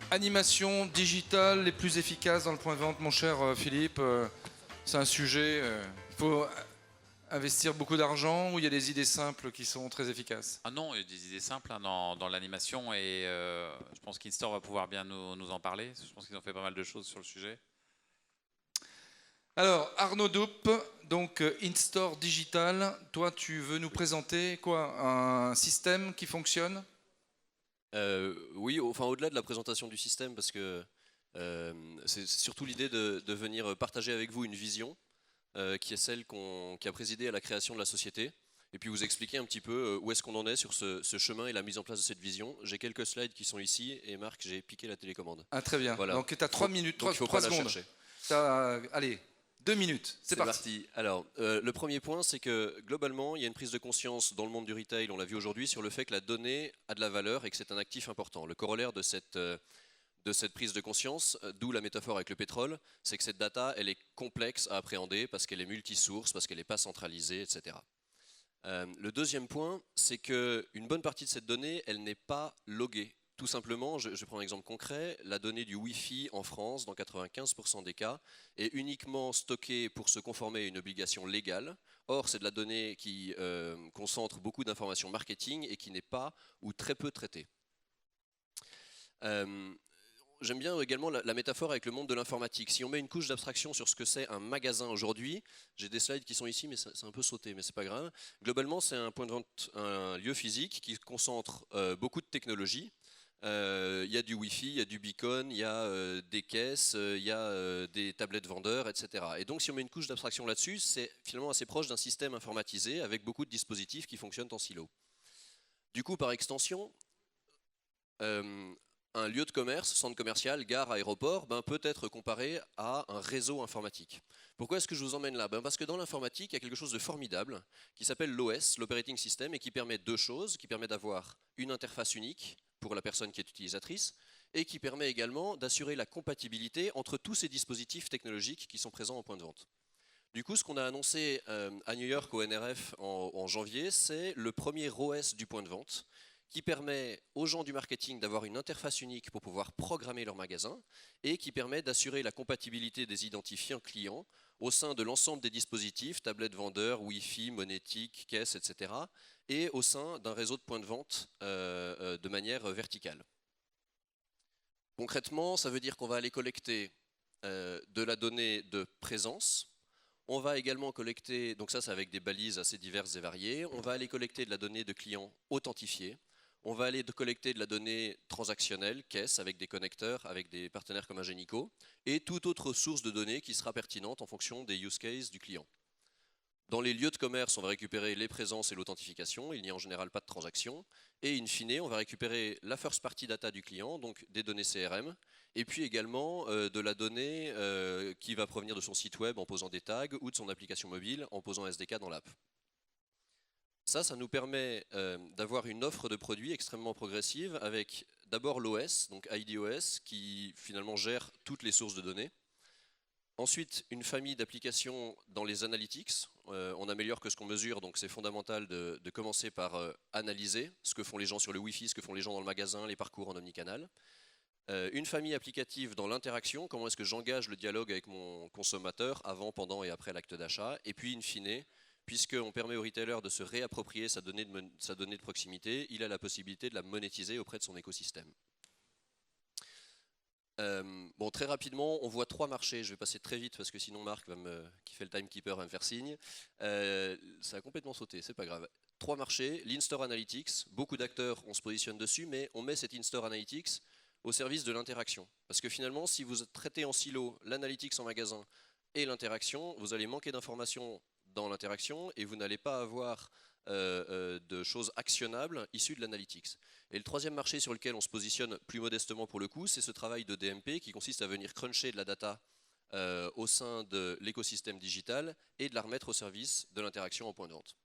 Animation digitale les plus efficaces dans le point de vente, mon cher Philippe. C'est un sujet, il faut investir beaucoup d'argent ou il y a des idées simples qui sont très efficaces? Ah non, il y a des idées simples hein, dans l'animation et je pense qu'InStore va pouvoir bien nous en parler. Je pense qu'ils ont fait pas mal de choses sur le sujet. Alors Arnaud Doupe, donc InStore Digital, toi tu veux nous présenter quoi? Un système qui fonctionne? Oui, enfin au-delà de la présentation du système, parce que c'est surtout l'idée de venir partager avec vous une vision qui est celle qui a présidé à la création de la société, et puis vous expliquer un petit peu où est-ce qu'on en est sur ce chemin et la mise en place de cette vision. J'ai quelques slides qui sont ici, et Marc, j'ai piqué la télécommande. Ah très bien, voilà. donc tu as 3 minutes, donc, 3 secondes. Allez, 2 minutes, c'est parti. Alors, le premier point, c'est que globalement, il y a une prise de conscience dans le monde du retail, on l'a vu aujourd'hui, sur le fait que la donnée a de la valeur et que c'est un actif important. Le corollaire de cette prise de conscience, d'où la métaphore avec le pétrole, c'est que cette data, elle est complexe à appréhender parce qu'elle est multisource, parce qu'elle n'est pas centralisée, etc. Le deuxième point, c'est qu'une bonne partie de cette donnée, elle n'est pas loguée. Tout simplement, je prends un exemple concret, la donnée du Wi-Fi en France, dans 95% des cas, est uniquement stockée pour se conformer à une obligation légale. Or, c'est de la donnée qui concentre beaucoup d'informations marketing et qui n'est pas ou très peu traitée. J'aime bien également la métaphore avec le monde de l'informatique. Si on met une couche d'abstraction sur ce que c'est un magasin aujourd'hui, j'ai des slides qui sont ici, mais c'est un peu sauté, mais c'est pas grave. Globalement, c'est un point de vente, un lieu physique qui concentre beaucoup de technologies. Il y a du Wi-Fi, il y a du beacon, il y a des caisses, il y a des tablettes vendeurs, etc. Et donc si on met une couche d'abstraction là-dessus, c'est finalement assez proche d'un système informatisé avec beaucoup de dispositifs qui fonctionnent en silo. Du coup, par extension, un lieu de commerce, centre commercial, gare, aéroport, peut être comparé à un réseau informatique. Pourquoi est-ce que je vous emmène là? Parce que dans l'informatique, il y a quelque chose de formidable qui s'appelle l'OS, l'Operating System, et qui permet deux choses, qui permet d'avoir une interface unique pour la personne qui est utilisatrice, et qui permet également d'assurer la compatibilité entre tous ces dispositifs technologiques qui sont présents en point de vente. Du coup, ce qu'on a annoncé à New York au NRF en janvier, c'est le premier OS du point de vente, qui permet aux gens du marketing d'avoir une interface unique pour pouvoir programmer leur magasin et qui permet d'assurer la compatibilité des identifiants clients au sein de l'ensemble des dispositifs, tablettes vendeurs, Wi-Fi, monétique, caisse, etc. et au sein d'un réseau de points de vente de manière verticale. Concrètement, ça veut dire qu'on va aller collecter de la donnée de présence. On va également collecter, donc ça c'est avec des balises assez diverses et variées, on va aller collecter de la donnée de clients authentifiés. On va aller collecter de la donnée transactionnelle, caisse, avec des connecteurs, avec des partenaires comme Ingenico, et toute autre source de données qui sera pertinente en fonction des use cases du client. Dans les lieux de commerce, on va récupérer les présences et l'authentification, il n'y a en général pas de transaction, et in fine, on va récupérer la first party data du client, donc des données CRM, et puis également de la donnée qui va provenir de son site web en posant des tags, ou de son application mobile en posant un SDK dans l'app. Ça nous permet d'avoir une offre de produits extrêmement progressive avec d'abord l'OS, donc IDOS, qui finalement gère toutes les sources de données. Ensuite, une famille d'applications dans les analytics. On améliore que ce qu'on mesure, donc c'est fondamental de commencer par analyser ce que font les gens sur le Wi-Fi, ce que font les gens dans le magasin, les parcours en omnicanal. Une famille applicative dans l'interaction, comment est-ce que j'engage le dialogue avec mon consommateur avant, pendant et après l'acte d'achat. Et puis, in fine, puisqu'on permet au retailer de se réapproprier sa donnée de proximité, il a la possibilité de la monétiser auprès de son écosystème. Bon, très rapidement, on voit trois marchés. Je vais passer très vite parce que sinon Marc, qui fait le timekeeper, va me faire signe. Ça a complètement sauté, c'est pas grave. Trois marchés, l'in-store analytics. Beaucoup d'acteurs, on se positionne dessus, mais on met cet in-store analytics au service de l'interaction. Parce que finalement, si vous traitez en silo l'analytics en magasin et l'interaction, vous allez manquer d'informations dans l'interaction et vous n'allez pas avoir de choses actionnables issues de l'analytics. Et le troisième marché sur lequel on se positionne plus modestement pour le coup, c'est ce travail de DMP qui consiste à venir cruncher de la data au sein de l'écosystème digital et de la remettre au service de l'interaction en point de vente.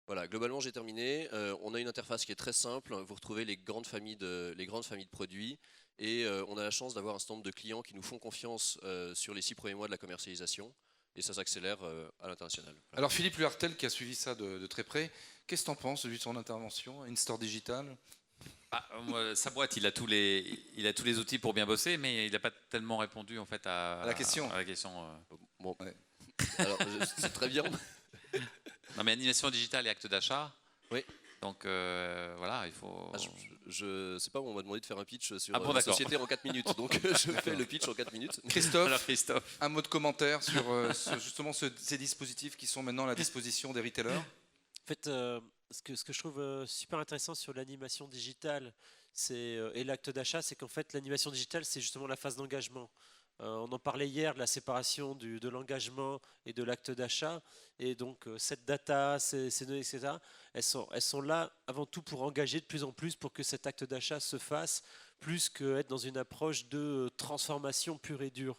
Voilà, globalement j'ai terminé. On a une interface qui est très simple. Vous retrouvez les grandes familles de produits et on a la chance d'avoir un certain nombre de clients qui nous font confiance sur les 6 premiers mois de la commercialisation et ça s'accélère à l'international. Voilà. Alors Philippe Luhartel qui a suivi ça de très près, qu'est-ce que tu en penses de son intervention, InStore Digital? Sa boîte, il a tous les outils pour bien bosser, mais il n'a pas tellement répondu en fait À la question. Bon. Ouais. Alors c'est très bien. Non, mais animation digitale et acte d'achat. Oui. Donc voilà, il faut. Je sais pas, on m'a demandé de faire un pitch sur bon, la d'accord. société en 4 minutes, donc je fais le pitch en 4 minutes. Christophe, Alors, Christophe. un mot de commentaire sur justement ces dispositifs qui sont maintenant à la disposition des retailers? En fait, ce que je trouve super intéressant sur l'animation digitale et l'acte d'achat, c'est qu'en fait, l'animation digitale, c'est justement la phase d'engagement. On en parlait hier de la séparation de l'engagement et de l'acte d'achat. Et donc, cette data, ces données, etc., elles sont là avant tout pour engager de plus en plus pour que cet acte d'achat se fasse, plus qu'être dans une approche de transformation pure et dure.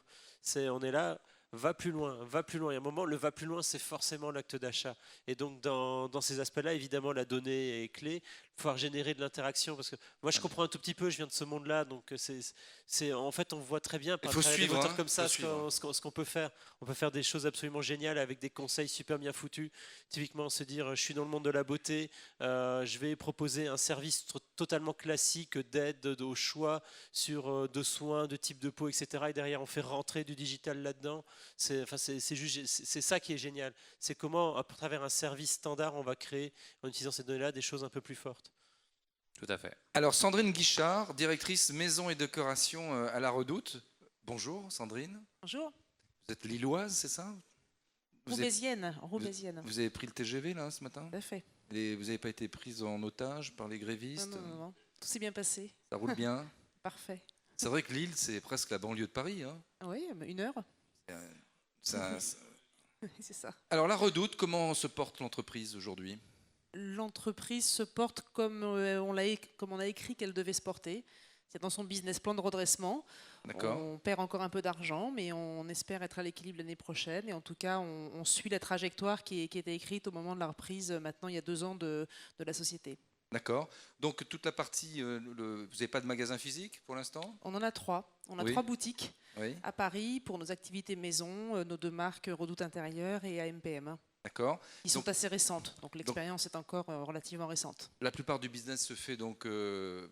On est là. Va plus loin, va plus loin. Et à un moment, le va plus loin, c'est forcément l'acte d'achat. Et donc, dans ces aspects-là, évidemment, la donnée est clé. Pouvoir générer de l'interaction, parce que moi, je comprends un tout petit peu, je viens de ce monde-là, donc en fait, on voit très bien par des moteurs comme ça ce qu'on peut faire. On peut faire des choses absolument géniales avec des conseils super bien foutus. Typiquement, se dire, je suis dans le monde de la beauté, je vais proposer un service totalement classique d'aide au choix de soins, de type de peau, etc. Et derrière, on fait rentrer du digital là-dedans. C'est ça qui est génial. C'est comment, à travers un service standard, on va créer, en utilisant ces données-là, des choses un peu plus fortes. Tout à fait. Alors Sandrine Guichard, directrice maison et décoration à La Redoute. Bonjour Sandrine. Bonjour. Vous êtes lilloise, c'est ça? Roubaisienne. Vous avez pris le TGV là ce matin? Tout à fait. Vous n'avez pas été prise en otage par les grévistes? Non. Tout s'est bien passé. Ça roule bien? Parfait. C'est vrai que Lille, c'est presque la banlieue de Paris. Hein. Oui, 1 heure. C'est ça. Alors La Redoute, comment se porte l'entreprise aujourd'hui? L'entreprise se porte comme on a écrit qu'elle devait se porter. C'est dans son business plan de redressement. D'accord. On perd encore un peu d'argent, mais on espère être à l'équilibre l'année prochaine. Et en tout cas, on suit la trajectoire qui était écrite au moment de la reprise, maintenant il y a 2 ans, de la société. D'accord. Donc toute la partie, vous n'avez pas de magasin physique pour l'instant? On en a 3. On a Oui. 3 boutiques Oui. à Paris pour nos activités maison, nos 2 marques Redoute Intérieure et AMPM. D'accord. Qui sont assez récentes, donc l'expérience est encore relativement récente. La plupart du business se fait donc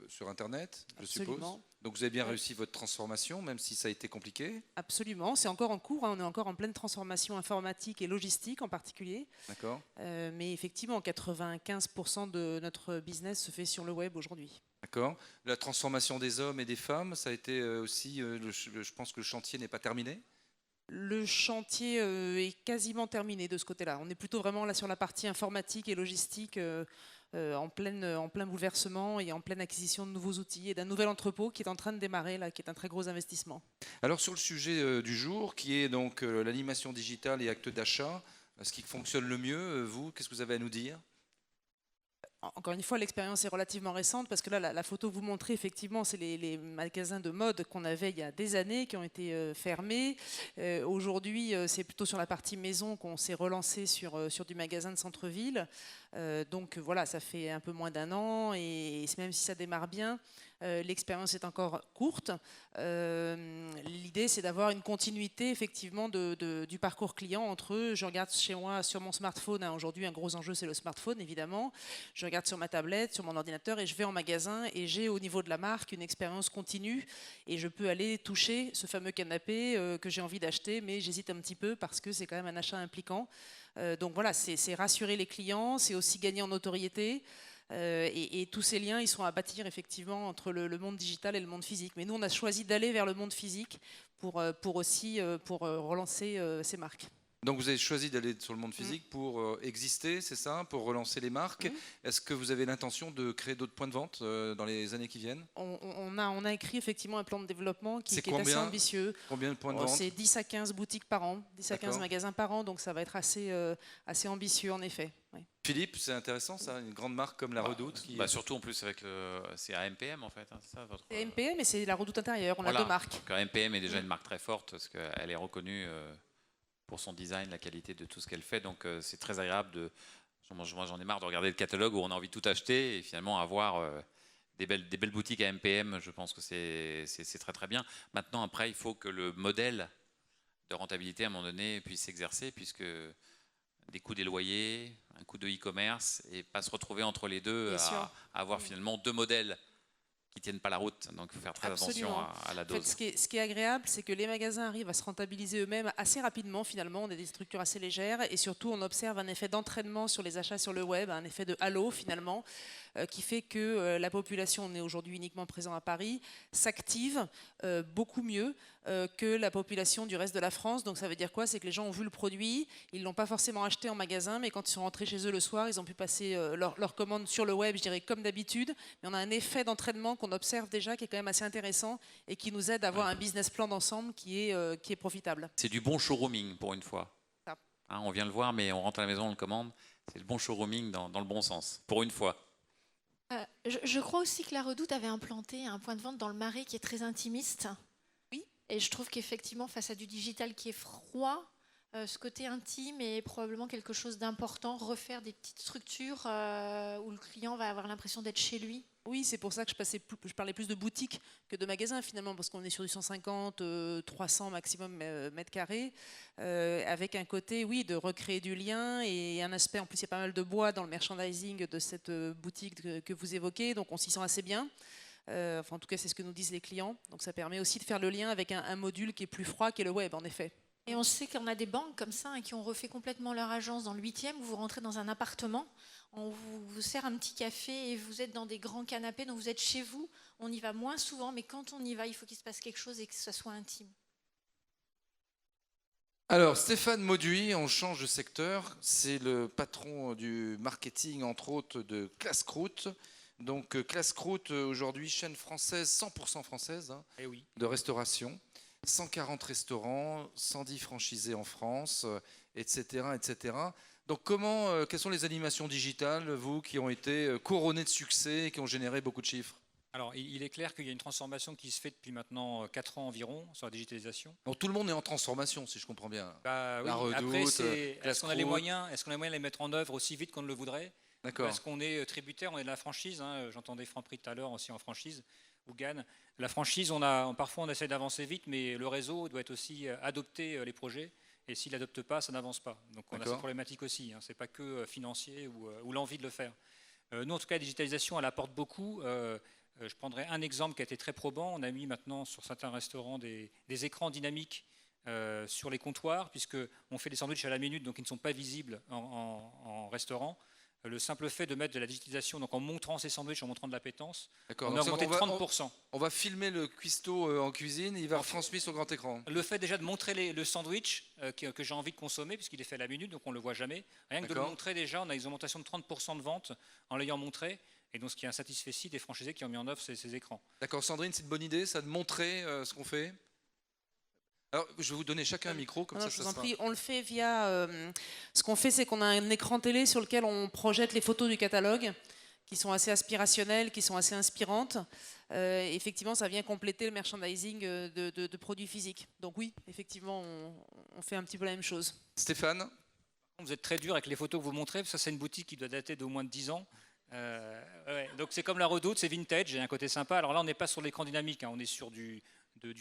sur Internet, je Absolument. suppose. Donc vous avez bien Ouais. réussi votre transformation, même si ça a été compliqué. Absolument, c'est encore en cours, on est encore en pleine transformation informatique et logistique en particulier. D'accord. Mais effectivement, 95% de notre business se fait sur le web aujourd'hui. D'accord. La transformation des hommes et des femmes, ça a été aussi, je pense que le chantier n'est pas terminé. Le chantier est quasiment terminé de ce côté-là. On est plutôt vraiment là sur la partie informatique et logistique en plein bouleversement et en pleine acquisition de nouveaux outils et d'un nouvel entrepôt qui est en train de démarrer, là, qui est un très gros investissement. Alors sur le sujet du jour, qui est donc l'animation digitale et actes d'achat, ce qui fonctionne le mieux, vous, qu'est-ce que vous avez à nous dire? Encore une fois, l'expérience est relativement récente parce que là, la photo que vous montrez, effectivement, c'est les magasins de mode qu'on avait il y a des années qui ont été fermés. Aujourd'hui, c'est plutôt sur la partie maison qu'on s'est relancé sur du magasin de centre-ville. Donc voilà, ça fait un peu moins d'1 an et même si ça démarre bien, l'expérience est encore courte. L'idée, c'est d'avoir une continuité effectivement du parcours client entre eux. Je regarde chez moi sur mon smartphone. Hein, aujourd'hui, un gros enjeu, c'est le smartphone, évidemment. Je regarde sur ma tablette, sur mon ordinateur et je vais en magasin et j'ai au niveau de la marque une expérience continue et je peux aller toucher ce fameux canapé que j'ai envie d'acheter, mais j'hésite un petit peu parce que c'est quand même un achat impliquant. Donc voilà, c'est rassurer les clients, c'est aussi gagner en notoriété. Et tous ces liens, ils sont à bâtir effectivement entre le monde digital et le monde physique. Mais nous, on a choisi d'aller vers le monde physique pour relancer ces marques. Donc vous avez choisi d'aller sur le monde physique pour exister, c'est ça, pour relancer les marques. Est-ce que vous avez l'intention de créer d'autres points de vente dans les années qui viennent? On a écrit effectivement un plan de développement qui est assez combien ambitieux. Combien de points de vente? C'est 10 à 15 boutiques par an, 10 à 15 D'accord. magasins par an, donc ça va être assez ambitieux en effet. Oui. Philippe, c'est intéressant ça, une grande marque comme la Redoute qui... Surtout en plus avec c'est AMPM en fait, hein, c'est ça votre... C'est AMPM et c'est la Redoute Intérieure, on Voilà. a 2 marques. Donc AMPM est déjà une marque très forte parce qu'elle est reconnue pour son design, la qualité de tout ce qu'elle fait. Donc c'est très agréable Moi, j'en ai marre de regarder le catalogue où on a envie de tout acheter et finalement avoir des belles boutiques à MPM. Je pense que c'est très très bien. Maintenant, après, il faut que le modèle de rentabilité, à un moment donné, puisse s'exercer, puisque des coûts des loyers, un coût de e-commerce, et pas se retrouver entre les deux Bien sûr. à avoir finalement deux modèles qui tiennent pas la route. Donc, il faut faire très attention Absolument. à la En fait, dose. ce qui est agréable, c'est que les magasins arrivent à se rentabiliser eux-mêmes assez rapidement, finalement. On a des structures assez légères et surtout, on observe un effet d'entraînement sur les achats sur le web, un effet de halo, finalement, qui fait que la population, on est aujourd'hui uniquement présent à Paris, s'active beaucoup mieux que la population du reste de la France. Donc, ça veut dire quoi? C'est que les gens ont vu le produit, ils ne l'ont pas forcément acheté en magasin, mais quand ils sont rentrés chez eux le soir, ils ont pu passer leur commande sur le web, je dirais, comme d'habitude. Mais on a un effet d'entraînement qu'on observe déjà, qui est quand même assez intéressant et qui nous aide à avoir un business plan d'ensemble qui est profitable. C'est du bon showrooming pour une fois. Ça. Hein, on vient le voir, mais on rentre à la maison, on le commande. C'est le bon showrooming dans le bon sens, pour une fois. Je crois aussi que la Redoute avait implanté un point de vente dans le Marais qui est très intimiste. Oui. Et je trouve qu'effectivement, face à du digital qui est froid, ce côté intime est probablement quelque chose d'important. Refaire des petites structures où le client va avoir l'impression d'être chez lui. Oui, c'est pour ça que je parlais plus de boutiques que de magasins finalement, parce qu'on est sur du 150, 300 maximum mètres carrés, avec un côté, oui, de recréer du lien et un aspect, en plus il y a pas mal de bois dans le merchandising de cette boutique que vous évoquez, donc on s'y sent assez bien. Enfin, en tout cas, c'est ce que nous disent les clients. Donc ça permet aussi de faire le lien avec un module qui est plus froid, qui est le web, en effet. Et on sait qu'on a des banques comme ça qui ont refait complètement leur agence dans le 8e, où vous rentrez dans un appartement, on vous sert un petit café et vous êtes dans des grands canapés, donc vous êtes chez vous. On y va moins souvent, mais quand on y va, il faut qu'il se passe quelque chose et que ça soit intime. Alors, Stéphane Mauduit, on change de secteur. C'est le patron du marketing, entre autres, de Classcroute. Donc, Classcroute, aujourd'hui, chaîne française, 100% française, hein, Eh oui. de restauration. 140 restaurants, 110 franchisés en France, etc., etc. Donc, quelles sont les animations digitales, vous, qui ont été couronnées de succès et qui ont généré beaucoup de chiffres? Alors, il est clair qu'il y a une transformation qui se fait depuis maintenant 4 ans environ sur la digitalisation. Donc, tout le monde est en transformation, si je comprends bien. Bah, oui. La Redoute, Après, est-ce qu'on a les Classcroute. moyens, de les mettre en œuvre aussi vite qu'on ne le voudrait? D'accord. Parce qu'on est tributaire, on est de la franchise. Hein. J'entendais Franprix tout à l'heure aussi en franchise, ou Gann. La franchise, parfois on essaie d'avancer vite, mais le réseau doit être aussi adopter les projets. Et s'il n'adopte pas, ça n'avance pas. Donc on a cette problématique aussi. Hein. Ce n'est pas que financier ou l'envie de le faire. Nous, en tout cas, la digitalisation, elle apporte beaucoup. Je prendrai un exemple qui a été très probant. On a mis maintenant sur certains restaurants des écrans dynamiques sur les comptoirs, puisqu'on fait des sandwichs à la minute, donc ils ne sont pas visibles en restaurant. Le simple fait de mettre de la digitalisation, donc en montrant ces sandwichs, en montrant de l'appétence, on a augmenté de 30%. On va filmer le cuistot en cuisine, il va retransmis sur grand écran. Le fait déjà de montrer le sandwich que j'ai envie de consommer, puisqu'il est fait à la minute, donc on ne le voit jamais, rien que de le montrer déjà, on a une augmentation de 30% de vente en l'ayant montré, et donc ce qui est un satisfait des franchisés qui ont mis en œuvre ces écrans. D'accord, Sandrine, c'est une bonne idée, ça, de montrer ce qu'on fait? Alors, je vais vous donner chacun un micro, comme ça, je vous en prie, on le fait via... ce qu'on fait, c'est qu'on a un écran télé sur lequel on projette les photos du catalogue, qui sont assez aspirationnelles, qui sont assez inspirantes. Effectivement, ça vient compléter le merchandising de produits physiques. Donc oui, effectivement, on fait un petit peu la même chose. Stéphane? Vous êtes très dur avec les photos que vous montrez, ça c'est une boutique qui doit dater d'au moins de 10 ans. Ouais. Donc c'est comme la Redoute, c'est vintage, il y a un côté sympa. Alors là, on n'est pas sur l'écran dynamique, hein, on est sur du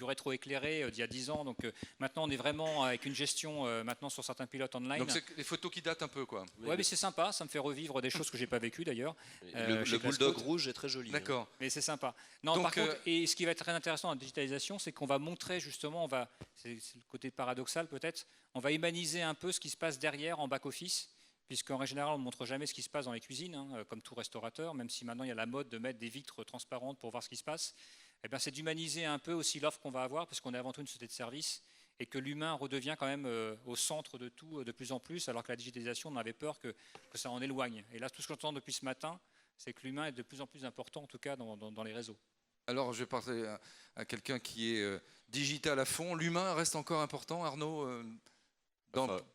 rétro-éclairé d'il y a 10 ans. Donc maintenant, on est vraiment avec une gestion maintenant sur certains pilotes online. Donc c'est les photos qui datent un peu, quoi. Ouais, mais c'est sympa, ça me fait revivre des choses que j'ai pas vécues d'ailleurs. Le bulldog rouge est très joli. D'accord. Hein. Mais c'est sympa. Non, par contre, et ce qui va être très intéressant dans la digitalisation, c'est qu'on va montrer justement, c'est le côté paradoxal peut-être, on va humaniser un peu ce qui se passe derrière en back-office. Puisqu'en général, on ne montre jamais ce qui se passe dans les cuisines, hein, comme tout restaurateur, même si maintenant il y a la mode de mettre des vitres transparentes pour voir ce qui se passe. Eh bien, c'est d'humaniser un peu aussi l'offre qu'on va avoir, parce qu'on est avant tout une société de service, et que l'humain redevient quand même au centre de tout de plus en plus, alors que la digitalisation, on avait peur que ça en éloigne. Et là, tout ce que j'entends depuis ce matin, c'est que l'humain est de plus en plus important, en tout cas dans les réseaux. Alors, je vais parler à quelqu'un qui est digital à fond. L'humain reste encore important, Arnaud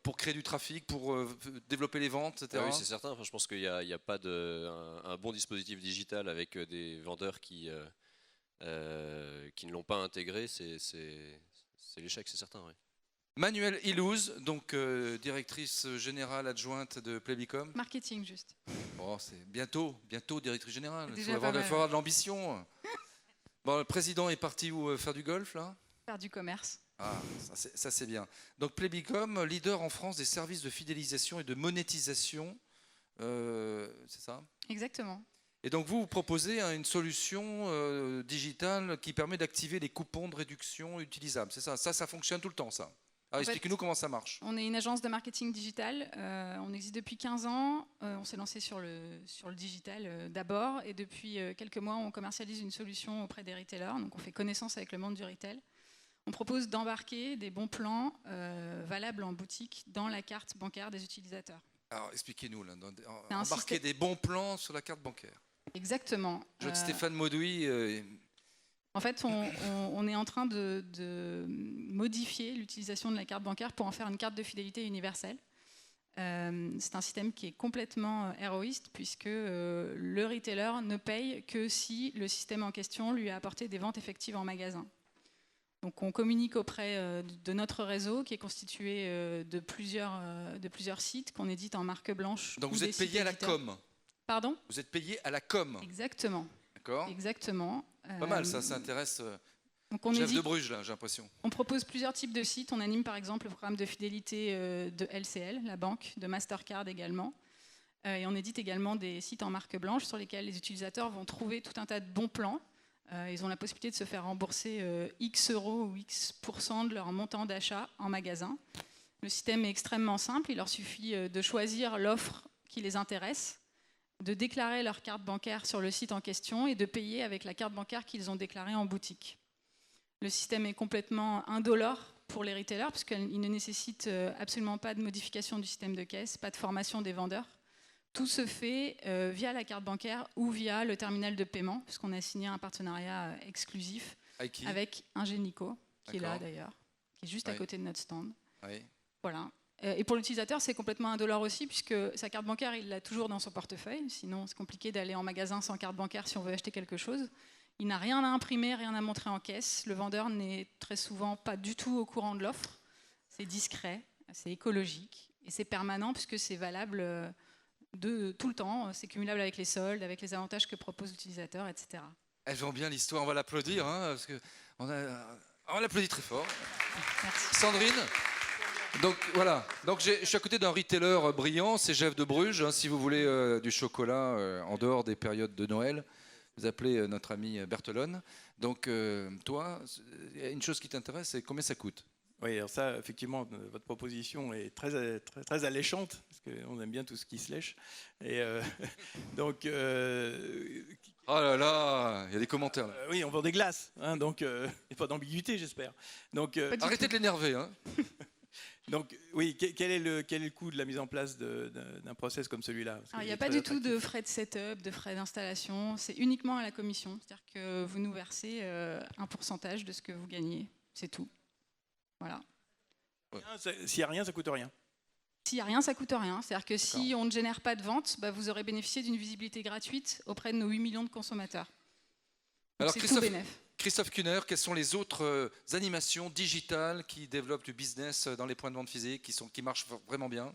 pour créer du trafic, pour développer les ventes, etc. Oui, c'est certain. Enfin, je pense qu'il n'y a pas un bon dispositif digital avec des vendeurs qui ne l'ont pas intégré. C'est l'échec, c'est certain. Oui. Manuelle Ilouz, donc directrice générale adjointe de Plébicom. Marketing, juste. Oh, c'est bientôt directrice générale. Il Déjà faut avoir, pas mal. faut avoir de l'ambition. Bon, le président est parti où faire du golf, là? Faire du commerce. Ah, ça c'est bien. Donc Plébicom, leader en France des services de fidélisation et de monétisation, c'est ça? Exactement. Et donc vous proposez une solution digitale qui permet d'activer les coupons de réduction utilisables, c'est ça? Ça fonctionne tout le temps, ça? Alors expliquez-nous comment ça marche. On est une agence de marketing digital. On existe depuis 15 ans. On s'est lancé sur le digital d'abord. Et depuis quelques mois, on commercialise une solution auprès des retailers. Donc on fait connaissance avec le monde du retail. On propose d'embarquer des bons plans valables en boutique dans la carte bancaire des utilisateurs. Alors expliquez-nous, là, C'est un embarquer des bons plans sur la carte bancaire. Exactement. Je vois que Stéphane Maudouy... En fait, on est en train de modifier l'utilisation de la carte bancaire pour en faire une carte de fidélité universelle. C'est un système qui est complètement héroïste puisque le retailer ne paye que si le système en question lui a apporté des ventes effectives en magasin. Donc on communique auprès de notre réseau qui est constitué de plusieurs sites qu'on édite en marque blanche. Donc vous êtes payé à la com? Pardon? Vous êtes payé à la com? Exactement. D'accord. Exactement. Pas mal, ça intéresse donc on chef de Bruges, là, j'ai l'impression. On propose plusieurs types de sites. On anime par exemple le programme de fidélité de LCL, la banque, de Mastercard également. Et on édite également des sites en marque blanche sur lesquels les utilisateurs vont trouver tout un tas de bons plans. Ils ont la possibilité de se faire rembourser X euros ou X% de leur montant d'achat en magasin. Le système est extrêmement simple. Il leur suffit de choisir l'offre qui les intéresse, de déclarer leur carte bancaire sur le site en question et de payer avec la carte bancaire qu'ils ont déclarée en boutique. Le système est complètement indolore pour les retailers puisqu'il ne nécessite absolument pas de modification du système de caisse, pas de formation des vendeurs. Tout se fait via la carte bancaire ou via le terminal de paiement puisqu'on a signé un partenariat exclusif avec Ingenico, qui est là d'ailleurs, qui est juste à côté de notre stand. Oui. Voilà. Et pour l'utilisateur, c'est complètement indolore aussi, puisque sa carte bancaire, il l'a toujours dans son portefeuille. Sinon, c'est compliqué d'aller en magasin sans carte bancaire si on veut acheter quelque chose. Il n'a rien à imprimer, rien à montrer en caisse. Le vendeur n'est très souvent pas du tout au courant de l'offre. C'est discret, c'est écologique et c'est permanent, puisque c'est valable de tout le temps. C'est cumulable avec les soldes, avec les avantages que propose l'utilisateur, etc. Elle vend bien l'histoire, on va l'applaudir, hein, parce que on l'applaudit très fort. Merci. Sandrine? Donc voilà, donc je suis à côté d'un retailer brillant, c'est Jeff de Bruges. Hein, si vous voulez du chocolat en dehors des périodes de Noël, vous appelez notre ami Berthelone. Donc toi, une chose qui t'intéresse, c'est combien ça coûte? Oui, alors ça, effectivement, votre proposition est très alléchante, parce qu'on aime bien tout ce qui se lèche. Et donc... Oh là là, il y a des commentaires là. Oui, on vend des glaces, hein, donc il n'y a pas d'ambiguïté, j'espère. Donc arrêtez de l'énerver, hein. Donc oui, quel est le coût de la mise en place d'un process comme celui-là? Il n'y a pas du tout de frais de setup, de frais d'installation, c'est uniquement à la commission. C'est-à-dire que vous nous versez un pourcentage de ce que vous gagnez, c'est tout. Voilà. S'il n'y a rien, ça ne coûte rien. S'il n'y a rien, ça ne coûte rien. C'est-à-dire que si on ne génère pas de vente, vous aurez bénéficié d'une visibilité gratuite auprès de nos 8 millions de consommateurs. Alors c'est tout bénef. Christophe Kuhner, quelles sont les autres animations digitales qui développent du business dans les points de vente physiques, qui marchent vraiment bien?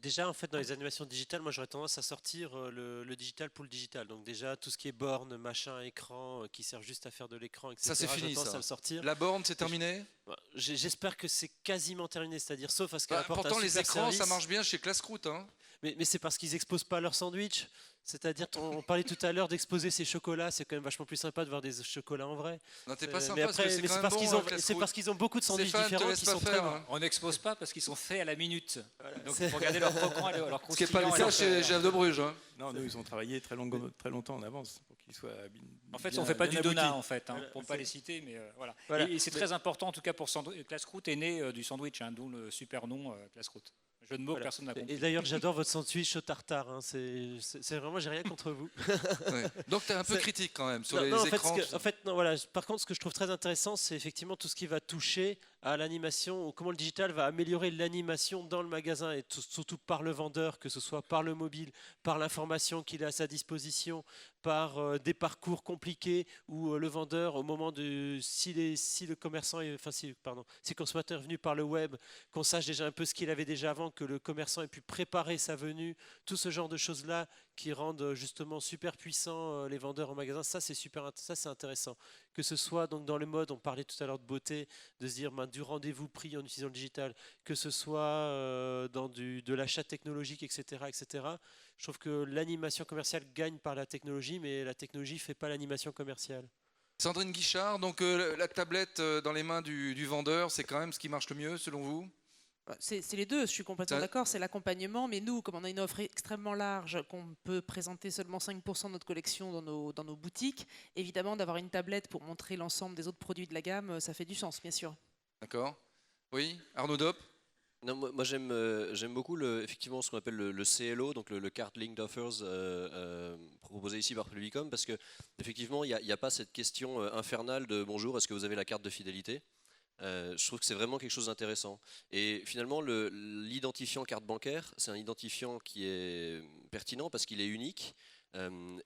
Déjà, en fait, dans les animations digitales, moi, j'aurais tendance à sortir le digital pour le digital. Donc déjà, tout ce qui est borne, machin, écran, qui sert juste à faire de l'écran, etc. Ça, c'est fini, ça. À le sortir. La borne, c'est terminé? J'espère que c'est quasiment terminé, c'est-à-dire sauf à ce qu'elle apporte pourtant, un les super écrans, service. ça marche bien chez Classcroute, hein. Mais c'est parce qu'ils exposent pas leur sandwich. C'est-à-dire, on parlait tout à l'heure d'exposer ces chocolats, c'est quand même vachement plus sympa de voir des chocolats en vrai. Non, t'es pas sympa, mais après, parce que c'est parce qu'ils ont beaucoup de sandwichs différents qui sont très bons. On n'expose pas parce qu'ils sont faits à la minute. Donc il faut regarder leur croquant et leur Ce qui n'est pas le cas chez Jeff de Bruges. Hein. Non, nous, ils ont travaillé très longtemps en avance pour qu'ils soient en fait, on ne fait pas du donat, en fait, hein, pour ne pas les citer, mais voilà. Et c'est très important, en tout cas pour Classcroute est né du sandwich, hein, d'où le super nom Classcroute. Jeu de mots, personne n'a compris. Et d'ailleurs, j'adore votre sandwich au tartare. Hein. C'est vraiment, j'ai rien contre vous. Ouais. Donc, tu es un peu critique quand même sur les écrans. Par contre, ce que je trouve très intéressant, c'est effectivement tout ce qui va toucher à l'animation, ou comment le digital va améliorer l'animation dans le magasin, et surtout par le vendeur, que ce soit par le mobile, par l'information qu'il a à sa disposition, par des parcours compliqués où le vendeur, au moment de si le commerçant, si le consommateur est venu par le web, qu'on sache déjà un peu ce qu'il avait déjà avant, que le commerçant ait pu préparer sa venue, tout ce genre de choses-là qui rendent justement super puissants les vendeurs en magasin. Ça, c'est intéressant. Que ce soit donc dans le mode, on parlait tout à l'heure de beauté, de se dire du rendez-vous prix en utilisant le digital, que ce soit dans de l'achat technologique, etc., etc. Je trouve que l'animation commerciale gagne par la technologie, mais la technologie ne fait pas l'animation commerciale. Sandrine Guichard, donc la tablette dans les mains du vendeur, c'est quand même ce qui marche le mieux selon vous? C'est les deux, je suis complètement Ça- d'accord, c'est l'accompagnement, mais nous, comme on a une offre extrêmement large, qu'on peut présenter seulement 5% de notre collection dans nos boutiques, évidemment, d'avoir une tablette pour montrer l'ensemble des autres produits de la gamme, ça fait du sens, bien sûr. D'accord. Oui, Arnaud Dopp. Non, moi j'aime beaucoup effectivement ce qu'on appelle le CLO, donc le Card Linked Offers proposé ici par Publicom, parce que effectivement il n'y a pas cette question infernale de bonjour, est-ce que vous avez la carte de fidélité? Je trouve que c'est vraiment quelque chose d'intéressant. Et finalement, l'identifiant carte bancaire, c'est un identifiant qui est pertinent parce qu'il est unique.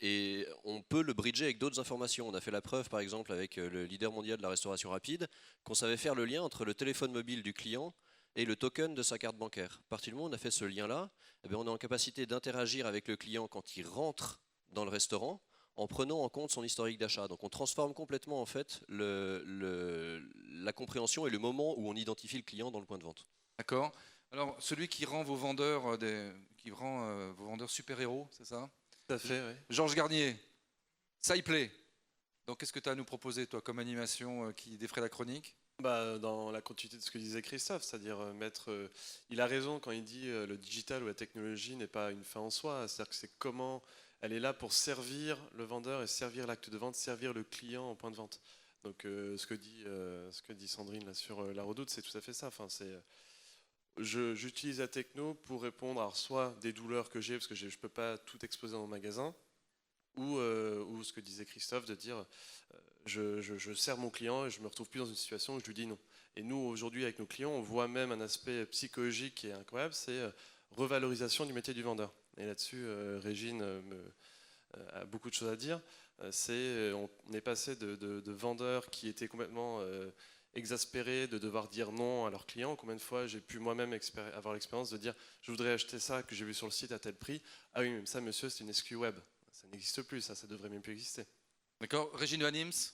Et on peut le bridger avec d'autres informations. On a fait la preuve, par exemple, avec le leader mondial de la restauration rapide, qu'on savait faire le lien entre le téléphone mobile du client et le token de sa carte bancaire. À partir du moment où on a fait ce lien-là, on est en capacité d'interagir avec le client quand il rentre dans le restaurant, en prenant en compte son historique d'achat. Donc on transforme complètement en fait la compréhension et le moment où on identifie le client dans le point de vente. D'accord. Alors celui qui rend vos vendeurs, vos vendeurs super-héros, c'est ça? Tout à fait, oui. Georges Garnier, ça y plaît. Donc qu'est-ce que tu as à nous proposer, toi, comme animation qui défraie la chronique? Dans la continuité de ce que disait Christophe, c'est-à-dire il a raison quand il dit le digital ou la technologie n'est pas une fin en soi, c'est-à-dire que c'est comment elle est là pour servir le vendeur et servir l'acte de vente, servir le client en point de vente. Donc ce que dit Sandrine là, sur la Redoute, c'est tout à fait ça. Enfin, j'utilise la techno pour répondre à soit des douleurs que j'ai, parce que je ne peux pas tout exposer dans mon magasin, ou ce que disait Christophe, de dire je sers mon client et je me retrouve plus dans une situation où je lui dis non. Et nous, aujourd'hui, avec nos clients, on voit même un aspect psychologique qui est incroyable, c'est revalorisation du métier du vendeur. Et là-dessus, Régine a beaucoup de choses à dire. On est passé de vendeurs qui étaient complètement exaspérés de devoir dire non à leurs clients. Combien de fois j'ai pu moi-même avoir l'expérience de dire je voudrais acheter ça que j'ai vu sur le site à tel prix. Ah oui, mais ça, monsieur, c'est une SKU web. Ça n'existe plus, ça devrait même plus exister. D'accord. Régine Vanims.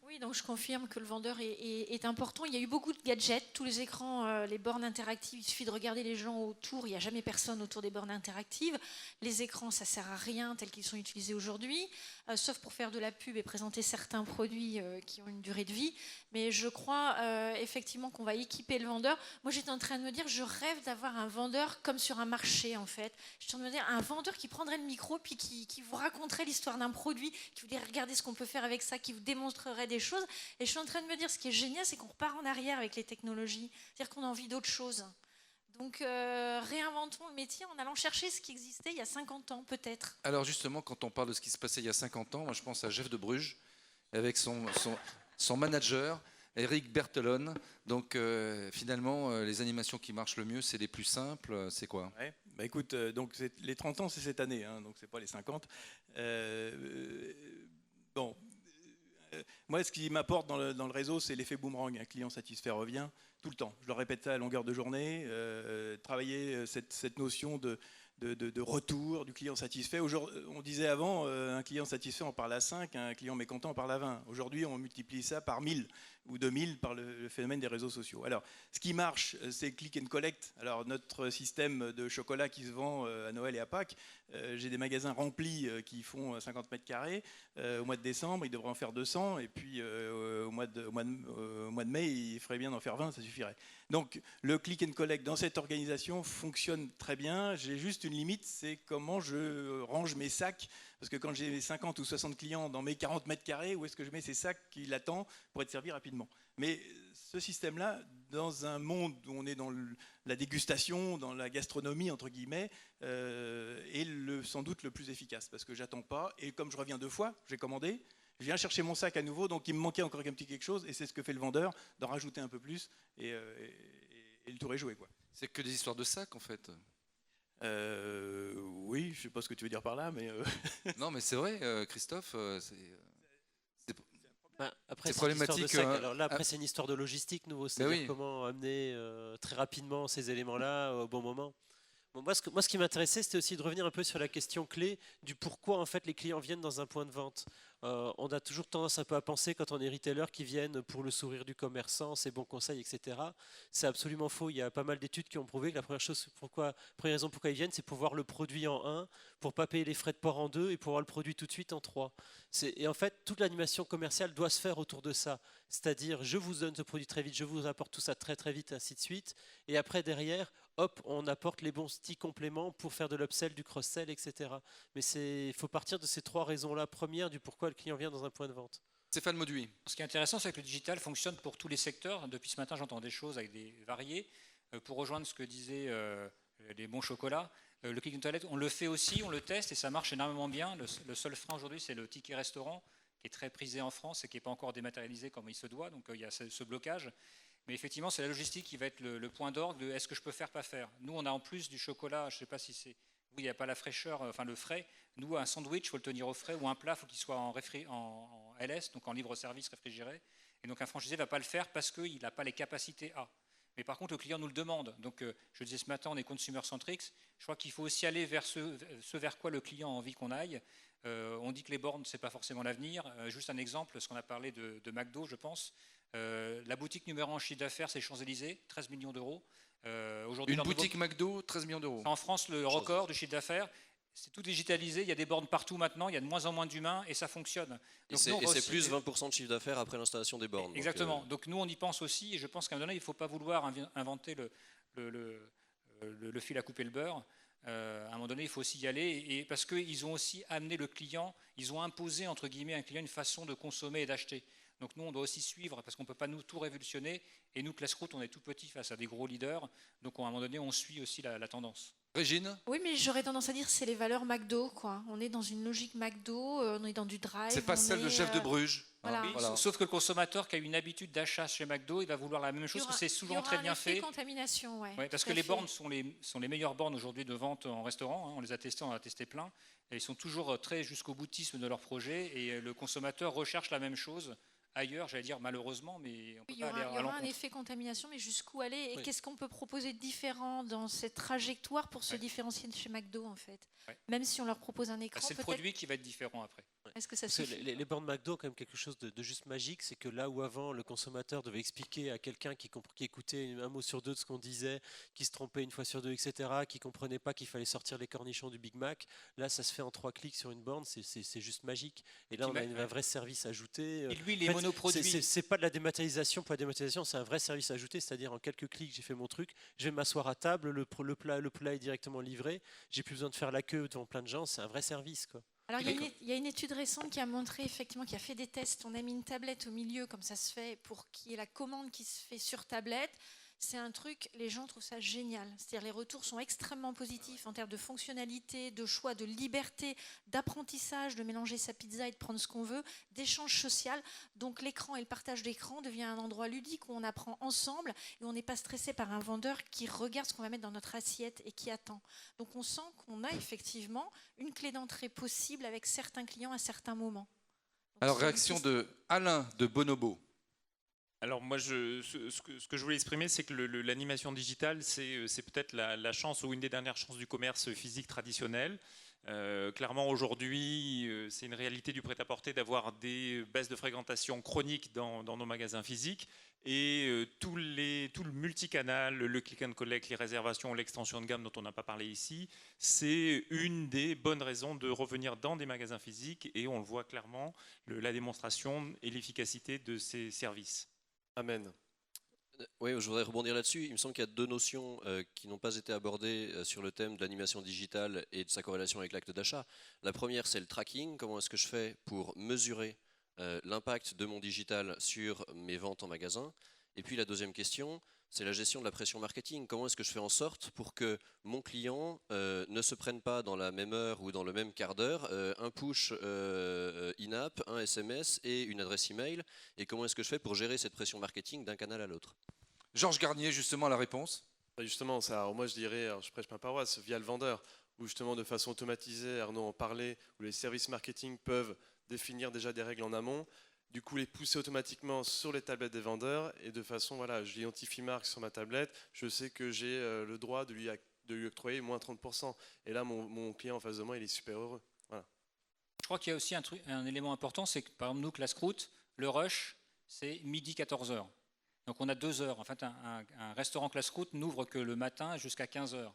Oui, donc je confirme que le vendeur est important. Il y a eu beaucoup de gadgets, tous les écrans, les bornes interactives, il suffit de regarder les gens autour, il n'y a jamais personne autour des bornes interactives. Les écrans, ça ne sert à rien tels qu'ils sont utilisés aujourd'hui, sauf pour faire de la pub et présenter certains produits qui ont une durée de vie. Mais je crois effectivement qu'on va équiper le vendeur. Moi, j'étais en train de me dire, je rêve d'avoir un vendeur comme sur un marché, en fait. J'étais en train de me dire, un vendeur qui prendrait le micro, puis qui vous raconterait l'histoire d'un produit, qui vous dirait, regardez ce qu'on peut faire avec ça, qui vous démontrerait des choses. Et je suis en train de me dire, ce qui est génial, c'est qu'on repart en arrière avec les technologies. C'est-à-dire qu'on a envie d'autre chose. Donc, réinventons le métier en allant chercher ce qui existait il y a 50 ans, peut-être. Alors justement, quand on parle de ce qui se passait il y a 50 ans, moi je pense à Jeff de Bruges, avec son manager, Eric Berthelon. Donc finalement, les animations qui marchent le mieux, c'est les plus simples. C'est quoi? Ouais. Écoute, donc les 30 ans, c'est cette année, hein, donc c'est pas les 50. Moi, ce qui m'apporte dans le réseau, c'est l'effet boomerang. Un client satisfait revient tout le temps. Je le répète ça à longueur de journée. Travailler cette notion de retour du client satisfait. On disait avant, un client satisfait, on parle à 5, un client mécontent, on parle à 20. Aujourd'hui, on multiplie ça par 1000 ou 2000 par le phénomène des réseaux sociaux. Alors, ce qui marche, c'est click and collect. Alors, notre système de chocolat qui se vend à Noël et à Pâques, j'ai des magasins remplis qui font 50 mètres carrés. Au mois de décembre, ils devraient en faire 200. Et puis, au mois de mai, il ferait bien d'en faire 20, ça suffirait. Donc, le click and collect dans cette organisation fonctionne très bien. J'ai juste une limite, c'est comment je range mes sacs. Parce que quand j'ai 50 ou 60 clients dans mes 40 mètres carrés, où est-ce que je mets ces sacs qui l'attendent pour être servis rapidement? Mais ce système-là, dans un monde où on est dans la dégustation, dans la gastronomie, entre guillemets, est sans doute le plus efficace. Parce que j'attends pas, et comme je reviens 2 fois, j'ai commandé, je viens chercher mon sac à nouveau, donc il me manquait encore un petit quelque chose, et c'est ce que fait le vendeur, d'en rajouter un peu plus, et le tour est joué, quoi. C'est que des histoires de sacs, en fait. Oui, je ne sais pas ce que tu veux dire par là, mais... Non, mais c'est vrai, Christophe, Après, c'est c'est une histoire de problématique, sac. Alors là, après, c'est une histoire de logistique nouveau, c'est-à-dire oui. comment amener très rapidement ces éléments-là au bon moment. Bon, moi, ce qui m'intéressait, c'était aussi de revenir un peu sur la question clé du pourquoi en fait les clients viennent dans un point de vente. On a toujours tendance un peu à penser quand on est retailer qu'ils viennent pour le sourire du commerçant, ses bons conseils, etc. C'est absolument faux. Il y a pas mal d'études qui ont prouvé que la première raison pourquoi ils viennent, c'est pour voir le produit en un, pour pas payer les frais de port en deux et pour voir le produit tout de suite en trois. Et en fait, toute l'animation commerciale doit se faire autour de ça. C'est-à-dire, je vous donne ce produit très vite, je vous apporte tout ça très très vite, ainsi de suite. Et après, derrière, hop, on apporte les bons petits compléments pour faire de l'upsell, du cross-sell, etc. Mais il faut partir de ces trois raisons-là premières du pourquoi le client vient dans un point de vente. Stéphane Mauduit. Ce qui est intéressant, c'est que le digital fonctionne pour tous les secteurs. Depuis ce matin, j'entends des choses avec des variés. Pour rejoindre ce que disaient les bons chocolats, le click and collect, on le fait aussi, on le teste et ça marche énormément bien. Le seul frein aujourd'hui, c'est le ticket restaurant qui est très prisé en France et qui n'est pas encore dématérialisé comme il se doit. Donc il y a ce blocage. Mais effectivement, c'est la logistique qui va être le point d'orgue de est-ce que je peux faire, pas faire. Nous, on a en plus du chocolat, je ne sais pas si c'est... Oui, il n'y a pas la fraîcheur, enfin le frais. Nous, un sandwich, il faut le tenir au frais, ou un plat, il faut qu'il soit en LS, donc en libre-service réfrigéré. Et donc un franchisé ne va pas le faire parce qu'il n'a pas les capacités A. Mais par contre, le client nous le demande. Donc je disais ce matin, on est consumer centric. Je crois qu'il faut aussi aller vers ce vers quoi le client a envie qu'on aille. On dit que les bornes, ce n'est pas forcément l'avenir. Juste un exemple, ce qu'on a parlé de McDo, je pense. La boutique numéro 1 en chiffre d'affaires, c'est Champs-Élysées, 13 millions d'euros. Une boutique McDo, 13 millions d'euros. En France, le record du chiffre d'affaires. C'est tout digitalisé, il y a des bornes partout maintenant, il y a de moins en moins d'humains et ça fonctionne. Et c'est plus 20% de chiffre d'affaires après l'installation des bornes. Exactement. Donc nous, on y pense aussi et je pense qu'à un moment donné, il ne faut pas vouloir inventer le fil à couper le beurre. À un moment donné, il faut aussi y aller et parce qu'ils ont aussi amené le client, ils ont imposé entre guillemets à un client une façon de consommer et d'acheter. Donc nous, on doit aussi suivre parce qu'on ne peut pas nous tout révolutionner. Et nous, Classroute, on est tout petit face à des gros leaders. Donc à un moment donné, on suit aussi la tendance. Régine ? Oui, mais j'aurais tendance à dire c'est les valeurs McDo, quoi. On est dans une logique McDo, on est dans du drive. C'est pas celle de chef de Bruges. Voilà. Oui, Voilà. Sauf que le consommateur qui a une habitude d'achat chez McDo, il va vouloir la même chose, que c'est souvent très bien fait. Contamination, ouais, Parce que les bornes sont les meilleures bornes aujourd'hui de vente en restaurant. Hein. On les a testées, on en a testé plein. Et ils sont toujours très jusqu'au boutisme de leur projet. Et le consommateur recherche la même chose ailleurs, j'allais dire malheureusement, mais on peut pas aller à l'encontre. Il y aura un effet contamination, mais jusqu'où aller et Oui. qu'est-ce qu'on peut proposer de différent dans cette trajectoire pour se différencier de chez McDo en fait. Même si on leur propose un écran, C'est le produit qui va être différent après. Est-ce que ça Parce que suffit les bornes McDo ont quand même quelque chose de juste magique, c'est que là où avant le consommateur devait expliquer à quelqu'un qui écoutait un mot sur deux de ce qu'on disait, qui se trompait une fois sur deux, etc., qui comprenait pas qu'il fallait sortir les cornichons du Big Mac, là ça se fait en 3 clics sur une borne, c'est juste magique. Et là on a un vrai service ajouté. Et lui, les monoproduits. C'est pas de la dématérialisation pour la dématérialisation, c'est un vrai service ajouté, c'est-à-dire en quelques clics j'ai fait mon truc, je vais m'asseoir à table, le plat est directement livré, j'ai plus besoin de faire la queue devant plein de gens, c'est un vrai service, quoi. Alors, il y a une étude récente qui a montré, effectivement, qui a fait des tests. On a mis une tablette au milieu, comme ça se fait, pour qu'il y ait la commande qui se fait sur tablette. C'est un truc, les gens trouvent ça génial. C'est-à-dire les retours sont extrêmement positifs en termes de fonctionnalité, de choix, de liberté, d'apprentissage, de mélanger sa pizza et de prendre ce qu'on veut, d'échange social. Donc l'écran et le partage d'écran devient un endroit ludique où on apprend ensemble et on n'est pas stressé par un vendeur qui regarde ce qu'on va mettre dans notre assiette et qui attend. Donc on sent qu'on a effectivement une clé d'entrée possible avec certains clients à certains moments. Donc, alors réaction de Alain de Bonobo. Alors moi, ce que je voulais exprimer, c'est que l'animation digitale, c'est peut-être la chance ou une des dernières chances du commerce physique traditionnel. Clairement, aujourd'hui, c'est une réalité du prêt-à-porter d'avoir des baisses de fréquentation chroniques dans nos magasins physiques. Et tout le multicanal, le click and collect, les réservations, l'extension de gamme dont on n'a pas parlé ici, c'est une des bonnes raisons de revenir dans des magasins physiques. Et on le voit clairement, la démonstration et l'efficacité de ces services. Amen. Oui, je voudrais rebondir là-dessus. Il me semble qu'il y a deux notions qui n'ont pas été abordées sur le thème de l'animation digitale et de sa corrélation avec l'acte d'achat. La première, c'est le tracking. Comment est-ce que je fais pour mesurer l'impact de mon digital sur mes ventes en magasin? Et puis la deuxième question, c'est la gestion de la pression marketing. Comment est-ce que je fais en sorte pour que mon client ne se prenne pas dans la même heure ou dans le même quart d'heure un push in-app, un SMS et une adresse email? Et comment est-ce que je fais pour gérer cette pression marketing d'un canal à l'autre? Georges Garnier, justement, la réponse. Justement, ça, alors moi je dirais, alors je prêche ma paroisse, via le vendeur, où justement de façon automatisée, Arnaud en parlait, où les services marketing peuvent définir déjà des règles en amont, du coup les pousser automatiquement sur les tablettes des vendeurs, et de façon, voilà, j'identifie Marc sur ma tablette, je sais que j'ai le droit de lui octroyer moins 30%. Et là, mon client en face de moi, il est super heureux. Voilà. Je crois qu'il y a aussi un élément important, c'est que par exemple, nous, Classe Croûte, le rush, c'est midi 14h. Donc on a 2 heures. En fait, un restaurant Classe Croûte n'ouvre que le matin jusqu'à 15h.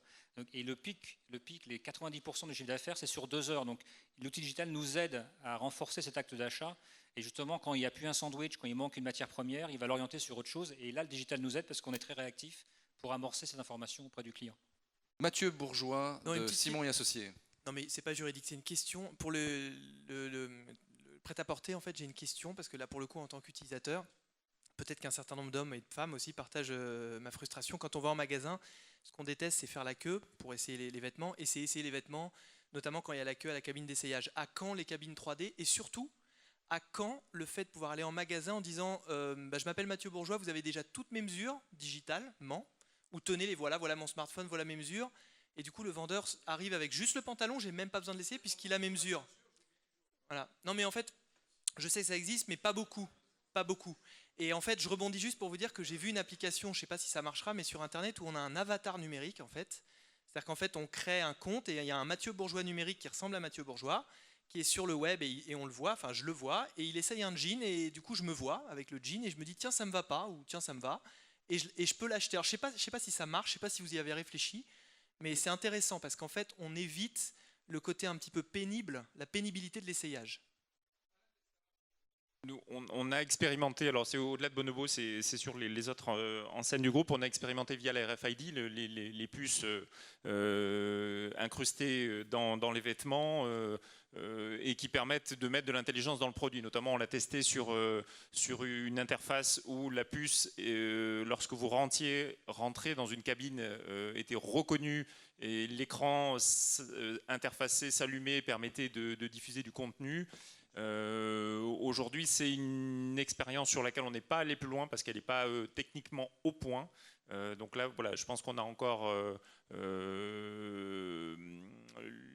Et le pic, les 90% du chiffre d'affaires, c'est sur 2 heures. Donc l'outil digital nous aide à renforcer cet acte d'achat. Et justement, quand il n'y a plus un sandwich, quand il manque une matière première, il va l'orienter sur autre chose. Et là, le digital nous aide parce qu'on est très réactif pour amorcer cette information auprès du client. Mathieu Bourgeois, Non, de Simon et Associés. Non, mais c'est pas juridique, c'est une question. Pour le prêt-à-porter, en fait, j'ai une question, parce que là, pour le coup, en tant qu'utilisateur, peut-être qu'un certain nombre d'hommes et de femmes aussi partagent ma frustration. Quand on va en magasin, ce qu'on déteste, c'est faire la queue pour essayer les vêtements, et c'est essayer les vêtements, notamment quand il y a la queue à la cabine d'essayage. À quand les cabines 3D, et surtout, à quand le fait de pouvoir aller en magasin en disant je m'appelle Mathieu Bourgeois, vous avez déjà toutes mes mesures digitalement, ou tenez les voilà mon smartphone, voilà mes mesures, et du coup le vendeur arrive avec juste le pantalon, j'ai même pas besoin de l'essayer puisqu'il a mes mesures. Voilà. Non mais en fait, je sais que ça existe, mais pas beaucoup. Et en fait, je rebondis juste pour vous dire que j'ai vu une application, je sais pas si ça marchera, mais sur internet où on a un avatar numérique en fait. C'est-à-dire qu'en fait, on crée un compte et il y a un Mathieu Bourgeois numérique qui ressemble à Mathieu Bourgeois, qui est sur le web et on le voit, enfin je le vois, et il essaye un jean et du coup je me vois avec le jean et je me dis tiens ça me va pas ou tiens ça me va et je peux l'acheter. Alors je sais pas si ça marche, je sais pas si vous y avez réfléchi, mais c'est intéressant parce qu'en fait on évite le côté un petit peu pénible, la pénibilité de l'essayage. Nous, on a expérimenté, alors c'est au-delà de Bonobo, c'est sur les autres enseignes du groupe, on a expérimenté via la RFID les puces incrustées dans les vêtements et qui permettent de mettre de l'intelligence dans le produit. Notamment, on l'a testé sur une interface où la puce, lorsque vous rentrez dans une cabine, était reconnue et l'écran interfacé s'allumait, permettait de diffuser du contenu. Aujourd'hui, c'est une expérience sur laquelle on n'est pas allé plus loin parce qu'elle n'est pas techniquement au point. Donc là, voilà, je pense qu'on a encore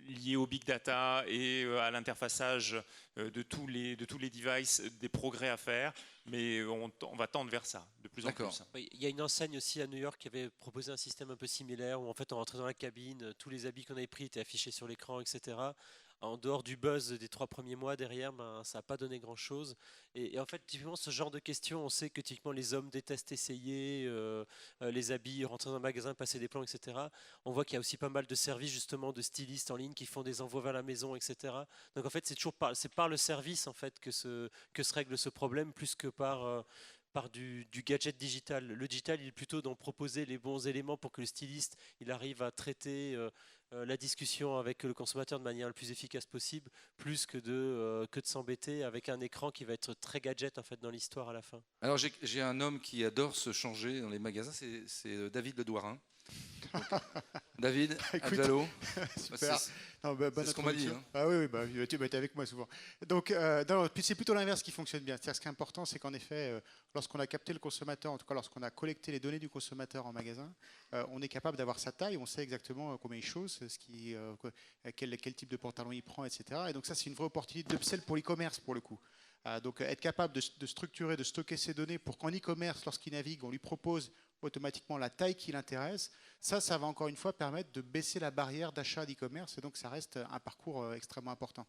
lié au big data et à l'interfaçage de tous les devices des progrès à faire, mais on va tendre vers ça de plus en plus. Oui, il y a une enseigne aussi à New York qui avait proposé un système un peu similaire où en fait on rentrait dans la cabine, tous les habits qu'on avait pris étaient affichés sur l'écran, etc. En dehors du buzz des 3 premiers mois derrière, ça n'a pas donné grand-chose. Et en fait, typiquement, ce genre de questions, on sait que typiquement les hommes détestent essayer les habits, rentrer dans un magasin, passer des plans, etc. On voit qu'il y a aussi pas mal de services justement de stylistes en ligne qui font des envois vers la maison, etc. Donc en fait, c'est toujours par le service en fait que se règle ce problème plus que par du gadget digital. Le digital, il est plutôt d'en proposer les bons éléments pour que le styliste il arrive à traiter la discussion avec le consommateur de manière la plus efficace possible, plus que de s'embêter avec un écran qui va être très gadget en fait dans l'histoire à la fin. Alors j'ai un homme qui adore se changer dans les magasins, c'est David Le Douarin. Donc, David, Advalo. Super. C'est ce qu'on m'a dit. Hein. Ah oui, tu es avec moi souvent. Donc, c'est plutôt l'inverse qui fonctionne bien. Ce qui est important, c'est qu'en effet, lorsqu'on a capté le consommateur, en tout cas lorsqu'on a collecté les données du consommateur en magasin, on est capable d'avoir sa taille, on sait exactement combien il chausse, quel type de pantalon il prend, etc. Et donc ça, c'est une vraie opportunité d'upsell pour l'e-commerce, pour le coup. Donc être capable de structurer, de stocker ces données pour qu'en e-commerce, lorsqu'il navigue, on lui propose automatiquement la taille qui l'intéresse. Ça va encore une fois permettre de baisser la barrière d'achat d'e-commerce et donc ça reste un parcours extrêmement important.